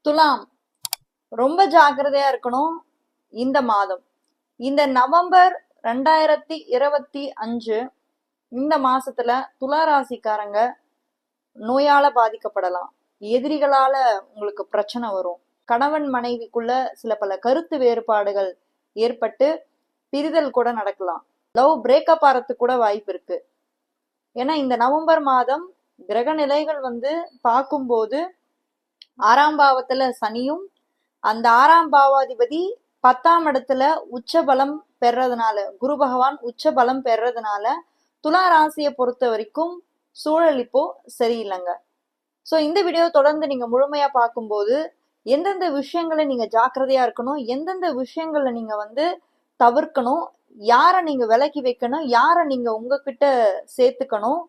துலாம் ரொம்ப ஜாக்கிரதையா இருக்கணும். இந்த மாதம் இந்த நவம்பர் 2025 இந்த மாசத்துல துலா ராசிக்காரங்க நோயால பாதிக்கப்படலாம். எதிரிகளால உங்களுக்கு பிரச்சனை வரும். கணவன் மனைவிக்குள்ள சில பல கருத்து வேறுபாடுகள் ஏற்பட்டு பிரிதல் கூட நடக்கலாம். லவ் பிரேக்கப் ஆறதுக்கு கூட வாய்ப்பு இருக்கு. ஏன்னா இந்த நவம்பர் மாதம் கிரக நிலைகள் பார்க்கும்போது 6ஆம் பாவத்துல சனியும், அந்த 6ஆம் பாவாதிபதி 10ஆம் இடத்துல உச்ச பலம் பெறதுனால, குரு பகவான் உச்ச பலம் பெறதுனால துலா ராசியை பொறுத்த வரைக்கும் சூழல் இப்போ சரியில்லைங்க. சோ இந்த வீடியோ தொடர்ந்து நீங்க முழுமையா பார்க்கும்போது எந்தெந்த விஷயங்களை நீங்க ஜாக்கிரதையா இருக்கணும், எந்தெந்த விஷயங்களை நீங்க தவிர்க்கணும், யாரை நீங்க விலக்கி வைக்கணும், யாரை நீங்க உங்ககிட்ட சேர்த்துக்கணும்,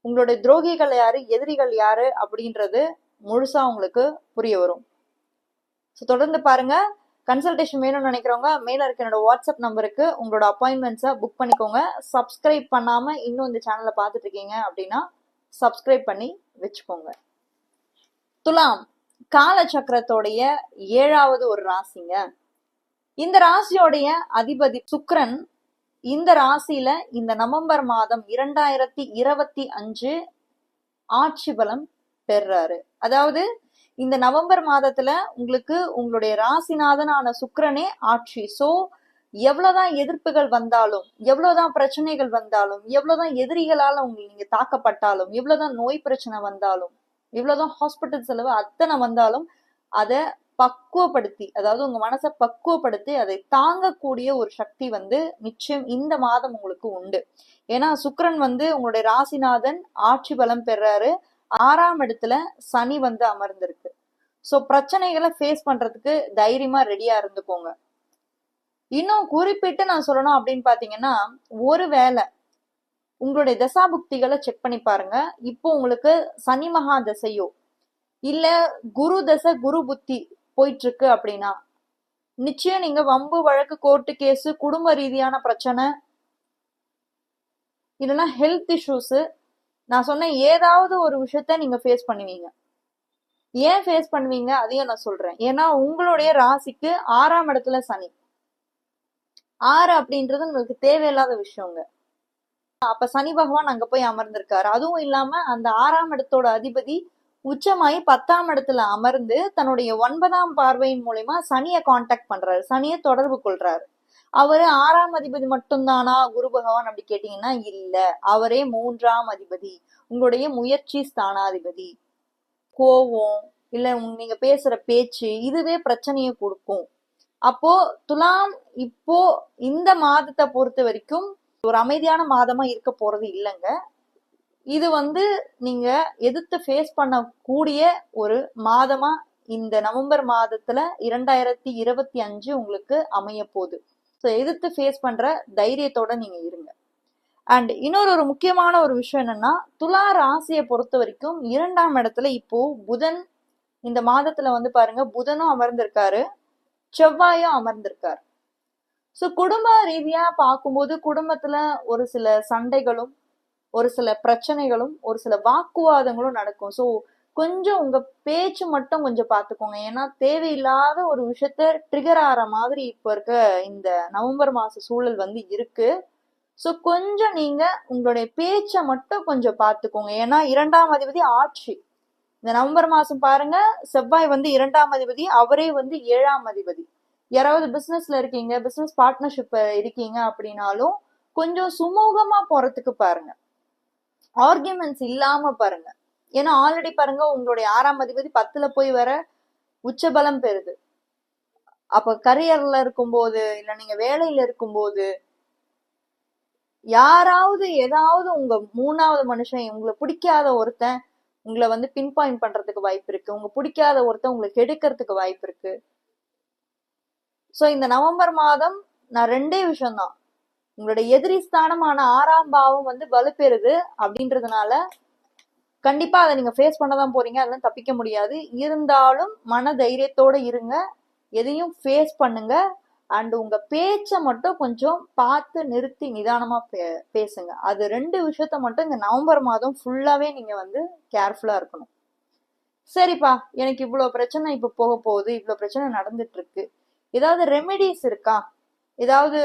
உங்களுடைய துரோகிகள் யாரு, எதிரிகள் யாரு அப்படின்றது முழுசா உங்களுக்கு புரிய வரும். ஸோ தொடர்ந்து பாருங்க. கன்சல்டேஷன் வேணும்னு நினைக்கிறவங்க மேல இருக்க என்னோட வாட்ஸ்அப் நம்பருக்கு உங்களோட அப்பாயின்மெண்ட்ஸை புக் பண்ணிக்கோங்க. சப்ஸ்கிரைப் பண்ணாம இன்னும் இந்த சேனலை பார்த்துட்டு இருக்கீங்க அப்படின்னா சப்ஸ்கிரைப் பண்ணி வச்சுக்கோங்க. துலாம் காலச்சக்கரத்தோடைய 7வது ஒரு ராசிங்க. இந்த ராசியோடைய அதிபதி சுக்கிரன் இந்த ராசியில இந்த நவம்பர் மாதம் 2025 ஆட்சி பலம் பெறாரு. அதாவது இந்த நவம்பர் மாதத்துல உங்களுக்கு உங்களுடைய ராசிநாதனான சுக்கிரனே ஆட்சி. சோ எவ்வளவுதான் எதிர்ப்புகள் வந்தாலும், எவ்வளவுதான் பிரச்சனைகள் வந்தாலும், எவ்வளவுதான் எதிரிகளால நீங்க தாக்கப்பட்டாலும், எவ்வளவுதான் நோய் பிரச்சனை வந்தாலும், எவ்வளவுதான் ஹாஸ்பிட்டல் செலவு அத்தனை வந்தாலும் அதை பக்குவப்படுத்தி, அதாவது உங்க மனசை பக்குவப்படுத்தி அதை தாங்கக்கூடிய ஒரு சக்தி நிச்சயம் இந்த மாதம் உங்களுக்கு உண்டு. ஏன்னா சுக்கிரன் உங்களுடைய ராசிநாதன் ஆட்சி பலம் பெறாரு. 6ஆம் இடத்துல சனி அமர்ந்திருக்கு. சோ பிரச்சனைகளை ஃபேஸ் பண்றதுக்கு தைரியமா ரெடியா இருந்துக்கோங்க. இன்னும் குறிப்பிட்டு நான் சொல்லணும் அப்படின்னு பாத்தீங்கன்னா, ஒருவேளை உங்களுடைய தசாபுக்திகளை செக் பண்ணி பாருங்க. இப்போ உங்களுக்கு சனி மகா தசையோ இல்ல குரு தசை குரு புத்தி போயிட்டு இருக்கு அப்படின்னா நிச்சயம் நீங்க வம்பு வழக்கு கோர்ட்டு கேஸ் குடும்ப ரீதியான பிரச்சனை இல்லைன்னா ஹெல்த் இஷ்யூஸ் நான் சொன்ன ஏதாவது ஒரு விஷயத்த நீங்க ஃபேஸ் பண்ணுவீங்க. ஏன் ஃபேஸ் பண்ணுவீங்க அதையும் நான் சொல்றேன். ஏன்னா உங்களுடைய ராசிக்கு 6ஆம் இடத்துல சனி. 6 அப்படின்றது உங்களுக்கு தேவையில்லாத விஷயங்க. அப்ப சனி பகவான் அங்க போய் அமர்ந்திருக்காரு. அதுவும் இல்லாம அந்த 6ஆம் இடத்தோட அதிபதி உச்சமாயி 10ஆம் இடத்துல அமர்ந்து தன்னுடைய 9ஆம் பார்வையின் மூலமா சனியை கான்டாக்ட் பண்றாரு, சனியை தொடர்பு கொள்றாரு. அவரு 6ஆம் அதிபதி மட்டும்தானா குரு பகவான் அப்படி கேட்டீங்கன்னா இல்ல, அவரே 3ஆம் அதிபதி, உங்களுடைய முயற்சி ஸ்தானாதிபதி. கோவம் இல்ல நீங்க பேசுற பேச்சு இதுவே பிரச்சனையை கொடுக்கும். அப்போ துலாம் இப்போ இந்த மாதத்தை பொறுத்த வரைக்கும் ஒரு அமைதியான மாதமா இருக்க போறது இல்லைங்க. இது நீங்க எதிர்த்து ஃபேஸ் பண்ணக்கூடிய ஒரு மாதமா இந்த நவம்பர் மாதத்துல 2025 உங்களுக்கு அமைய போகுது. ஸோ எதிர்த்து ஃபேஸ் பண்ற தைரியத்தோட நீங்க இருங்க. அண்ட் இன்னொரு முக்கியமான ஒரு விஷயம் என்னன்னா, துலா ராசியை பொறுத்த வரைக்கும் 2ஆம் இடத்துல இப்போ புதன் இந்த மாதத்துல பாருங்க, புதனும் அமர்ந்திருக்காரு, செவ்வாயும் அமர்ந்திருக்காரு. ஸோ குடும்ப ரீதியா பார்க்கும்போது குடும்பத்துல ஒரு சில சண்டைகளும் ஒரு சில பிரச்சனைகளும் ஒரு சில வாக்குவாதங்களும் நடக்கும். ஸோ கொஞ்சம் உங்க பேச்சு மட்டும் கொஞ்சம் பார்த்துக்கோங்க. ஏன்னா தேவையில்லாத ஒரு விஷயத்த ட்ரிகர் ஆகிற மாதிரி இப்ப இருக்க இந்த நவம்பர் மாச சூழல் இருக்கு. ஸோ கொஞ்சம் நீங்க உங்களுடைய பேச்சை மட்டும் கொஞ்சம் பார்த்துக்கோங்க. ஏன்னா 2ஆம் அதிபதி ஆட்சி. இந்த நவம்பர் மாசம் பாருங்க, செவ்வாய் 2ஆம் அதிபதி, அவரே 7ஆம் அதிபதி. யாராவது பிசினஸ்ல இருக்கீங்க, பிசினஸ் பார்ட்னர்ஷிப் இருக்கீங்க அப்படின்னாலும் கொஞ்சம் சுமூகமா போறதுக்கு பாருங்க, ஆர்கியூமெண்ட்ஸ் இல்லாம பாருங்க. ஏன்னா ஆல்ரெடி பாருங்க உங்களுடைய 6ஆம் அதிபதி 10ல போய் வர உச்சபலம் பெறுது. அப்ப கரியர்ல இருக்கும்போது இல்ல நீங்க வேலையில இருக்கும்போது யாராவது ஏதாவது உங்க 3வது மனுஷன், உங்களை பிடிக்காத ஒருத்தன் உங்களை பின் பாயிண்ட் பண்றதுக்கு வாய்ப்பு இருக்கு. உங்க பிடிக்காத ஒருத்தன் உங்களை கெடுக்கிறதுக்கு வாய்ப்பு இருக்கு. சோ இந்த நவம்பர் மாதம் நான் 2 விஷயம்தான், உங்களுடைய எதிரி ஸ்தானமான 6ஆம் பாவம் வலுப்பெறுது அப்படின்றதுனால கண்டிப்பா அதை நீங்க ஃபேஸ் பண்ணதான் போறீங்க, அதெல்லாம் தப்பிக்க முடியாது. இருந்தாலும் மன தைரியத்தோட இருங்க, எதையும் ஃபேஸ் பண்ணுங்க. அண்ட் உங்க பேச்சை மட்டும் கொஞ்சம் பார்த்து நிறுத்தி நிதானமா பேசுங்க. அது 2 விஷயத்த மட்டும் இந்த நவம்பர் மாதம் ஃபுல்லாவே நீங்க கேர்ஃபுல்லா இருக்கணும். சரிப்பா, எனக்கு இவ்வளவு பிரச்சனை இப்ப போக போகுது, இவ்வளவு பிரச்சனை நடந்துட்டு இருக்கு, ஏதாவது ரெமெடிஸ் இருக்கா, ஏதாவது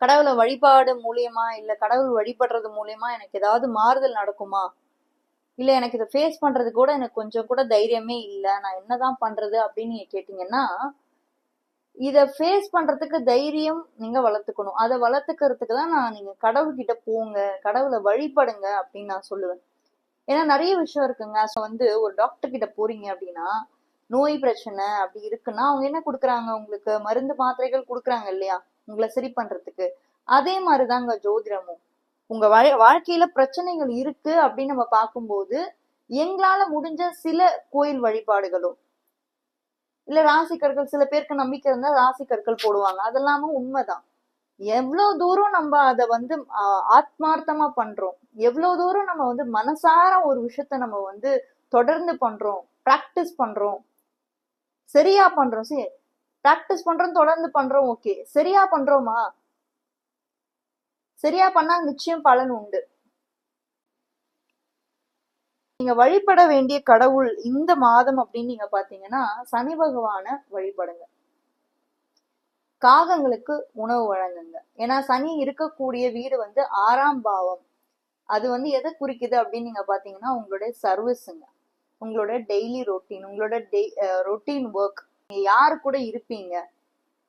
கடவுளை வழிபாடு மூலியமா இல்ல கடவுள் வழிபடுறது மூலியமா எனக்கு ஏதாவது மாறுதல் நடக்குமா, இல்ல எனக்கு இதை ஃபேஸ் பண்றது கூட எனக்கு கொஞ்சம் கூட தைரியமே இல்ல, நான் என்னதான் பண்றது அப்படின்னு நீங்க கேட்டீங்கன்னா, இத ஃபேஸ் பண்றதுக்கு தைரியம் நீங்க வளர்த்துக்கணும். அதை வளர்த்துக்கிறதுக்கு தான் நீங்க கடவுள்கிட்ட போங்க, கடவுளை வழிபடுங்க அப்படின்னு நான் சொல்லுவேன். ஏன்னா நிறைய விஷயம் இருக்குங்க. ஒரு டாக்டர் கிட்ட போறீங்க அப்படின்னா, நோய் பிரச்சனை அப்படி இருக்குன்னா அவங்க என்ன கொடுக்குறாங்க, உங்களுக்கு மருந்து மாத்திரைகள் கொடுக்குறாங்க இல்லையா, உங்களை சரி பண்றதுக்கு. அதே மாதிரிதாங்க ஜோதிடமும். உங்க வாழ்க்கையில பிரச்சனைகள் இருக்கு அப்படின்னு நம்ம பார்க்கும்போது, எங்களால முடிஞ்ச சில கோயில் வழிபாடுகளோ இல்ல ராசிக்கற்கள், சில பேருக்கு நம்பிக்கை இருந்தா ராசிக்கற்கள் போடுவாங்க, அதெல்லாமும் உண்மைதான். எவ்வளவு தூரம் நம்ம அதை ஆத்மார்த்தமா பண்றோம், எவ்வளவு தூரம் நம்ம மனசார ஒரு விஷயத்த நம்ம தொடர்ந்து பண்றோம், பிராக்டிஸ் பண்றோம், சரியா பண்றோம். சரி, பிராக்டிஸ் பண்றோம், தொடர்ந்து பண்றோம், ஓகே. சரியா பண்றோமா? சரியா பண்ணா நிச்சயம் பலன் உண்டு. நீங்க வழிபட வேண்டிய கடவுள் இந்த மாதம் அப்படின்னு நீங்க பாத்தீங்கன்னா சனி பகவான வழிபடுங்க. காகங்களுக்கு உணவு வழங்குங்க. ஏன்னா சனி இருக்கக்கூடிய வீடு 6ஆம் பாவம். அது எதை குறிக்குது அப்படின்னு நீங்க பாத்தீங்கன்னா உங்களுடைய சர்வீஸுங்க, உங்களோட டெய்லி ரொட்டீன், உங்களோட ரொட்டீன் ஒர்க், நீங்க யாரு கூட இருப்பீங்க,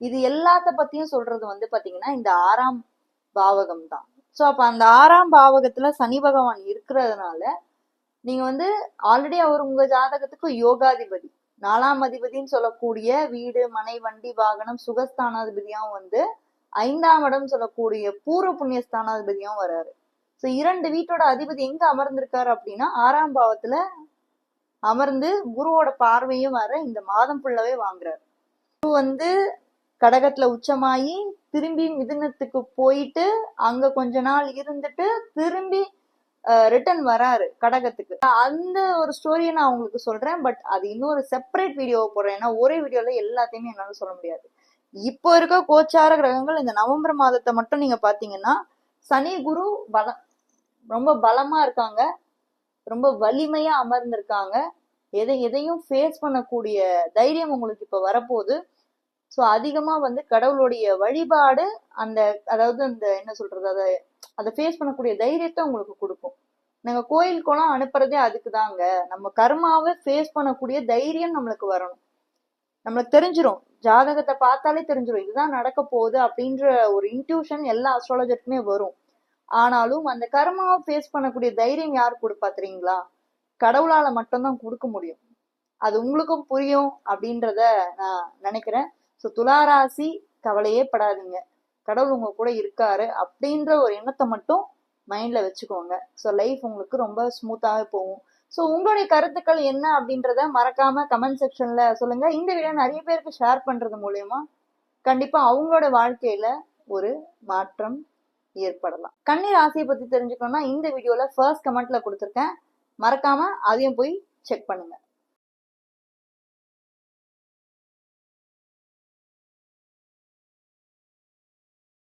இது எல்லாத்த பத்தியும் சொல்றது பாத்தீங்கன்னா இந்த 6ஆம் பாவகம் தான். சோ அப்ப அந்த 6ஆம் பாவகத்துல சனி பகவான் இருக்கிறதுனால நீங்க ஆல்ரெடி அவர் உங்க ஜாதகத்துக்கு யோகாதிபதி, 4ஆம் அதிபதினு சொல்லக்கூடிய வீடு மனை வண்டி வாகனம் சுகஸ்தானாதிபதியாவும் 5ஆம் இடம் சொல்லக்கூடிய பூர்வ புண்ணிய ஸ்தானாதிபதியாவும் வர்றாரு. சோ 2 வீட்டோட அதிபதி எங்க அமர்ந்திருக்காரு அப்படின்னா 6ஆம் பாவத்துல அமர்ந்து குருவோட பார்வையும் வர இந்த மாதம் ஃபுல்லாவே வாங்குறாரு. குரு கடகத்துல உச்சமாயி திரும்பி மிதுனத்துக்கு போயிட்டு அங்க கொஞ்ச நாள் இருந்துட்டு திரும்பி ரிட்டர்ன் வராரு கடகத்துக்கு. அந்த ஒரு ஸ்டோரியை நான் உங்களுக்கு சொல்றேன். பட் அது இன்னொரு செப்பரேட் வீடியோவை போடுறேன். ஏன்னா ஒரே வீடியோல எல்லாத்தையுமே என்னால சொல்ல முடியாது. இப்போ இருக்க கோச்சார கிரகங்கள் இந்த நவம்பர் மாதத்தை மட்டும் நீங்க பாத்தீங்கன்னா சனி குரு ரொம்ப பலமா இருக்காங்க, ரொம்ப வலிமையா அமர்ந்திருக்காங்க. எதையும் ஃபேஸ் பண்ணக்கூடிய தைரியம் உங்களுக்கு இப்ப வரப்போகுது. ஸோ அதிகமா கடவுளுடைய வழிபாடு அதாவது என்ன சொல்றது, அதை ஃபேஸ் பண்ணக்கூடிய தைரியத்தை உங்களுக்கு கொடுக்கும். நாங்க கோயிலுக்கெல்லாம் அனுப்புறதே அதுக்குதாங்க. நம்ம கர்மாவை ஃபேஸ் பண்ணக்கூடிய தைரியம் நம்மளுக்கு வரணும். நம்மளுக்கு தெரிஞ்சிரும், ஜாதகத்தை பார்த்தாலே தெரிஞ்சிரும் இதுதான் நடக்க போகுது அப்படின்ற ஒரு இன்ட்யூஷன் எல்லா அஸ்ட்ராலஜருக்குமே வரும். ஆனாலும் அந்த கர்மாவை ஃபேஸ் பண்ணக்கூடிய தைரியம் யார் கொடுப்பா தெரியுங்களா? கடவுளால மட்டும்தான் கொடுக்க முடியும். அது உங்களுக்கும் புரியும் அப்படின்றத நான் நினைக்கிறேன். ஸோ துளாராசி கவலையே படாதீங்க, கடவுள் உங்க கூட இருக்காரு அப்படின்ற ஒரு எண்ணத்தை மட்டும் மைண்ட்ல வச்சுக்கோங்க. ஸோ லைஃப் உங்களுக்கு ரொம்ப ஸ்மூத்தாவே போகும். ஸோ உங்களுடைய கருத்துக்கள் என்ன அப்படின்றத மறக்காம கமெண்ட் செக்ஷன்ல சொல்லுங்க. இந்த வீடியோ நிறைய பேருக்கு ஷேர் பண்றது மூலியமா கண்டிப்பா அவங்களோட வாழ்க்கையில ஒரு மாற்றம் ஏற்படலாம். கன்னி ராசியை பத்தி தெரிஞ்சுக்கணும்னா இந்த வீடியோல ஃபர்ஸ்ட் கமெண்ட்ல கொடுத்துருக்கேன், மறக்காம அதையும் போய் செக் பண்ணுங்க.